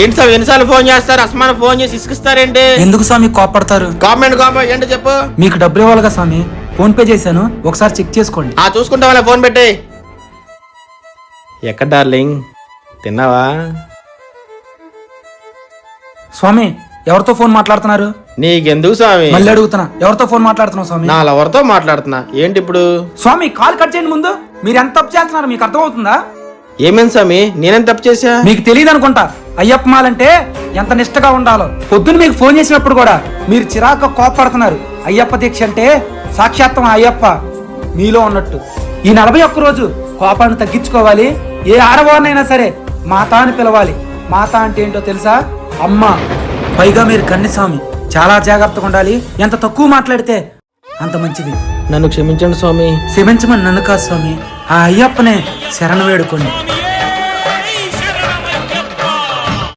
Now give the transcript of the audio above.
ఏంటి స్వామి ఎన్నిసార్లు ఫోన్ చేస్తారు? అస్మాన్ ఫోన్ చేసి ఇసుకిస్తారేంటి? ఎందుకు స్వామి కోపడతారు? కామెంట్ ఏంటి చెప్పు. మీకు డబ్బులు ఇవ్వాలిగా స్వామి, ఫోన్ పే చేశాను, ఒకసారి చెక్ చేసుకోండి. చూసుకుంటా వాళ్ళ ఫోన్ పెట్టి. ఎక్కడ డార్లింగ్, తిన్నావా? స్వామి ఎవరితో ఫోన్ మాట్లాడుతున్నారు? నీకెందుకు స్వామి? మళ్ళీ అడుగుతున్నా, ఎవరితో ఫోన్ మాట్లాడుతున్నావు స్వామి? నా లవర్తో మాట్లాడుతున్నా. ఏంటి ఇప్పుడు? స్వామి కాల్ కట్ చేయండి ముందు. మీరు ఎంత తప్పు చేస్తున్నారు మీకు అర్థమవుతుందా? ఏమేం స్వామి, నేనేం తప్పు చేశా? మీకు తెలియదు అనుకుంటా అయ్యప్ప మాలంటే ఎంత నిష్టగా ఉండాలో. పొద్దున్న మీకు ఫోన్ చేసినప్పుడు కూడా మీరు చిరాకు కోపడుతున్నారు. అయ్యప్ప దీక్ష అంటే సాక్షాత్తం అయ్యప్ప మీలో ఉన్నట్టు. ఈ 41 రోజు కోపాన్ని తగ్గించుకోవాలి. ఏ ఆడవారినైనా సరే మాత అని పిలవాలి. మాత అంటే ఏంటో తెలుసా? అమ్మ. పైగా మీరు కన్నిస్వామి, చాలా జాగ్రత్తగా ఉండాలి. ఎంత తక్కువ మాట్లాడితే అంత మంచిది. నన్ను క్షమించండి స్వామి. క్షమించమని నన్ను కాదు స్వామి, ఆ అయ్యప్పనే శరణు వేడుకోండి.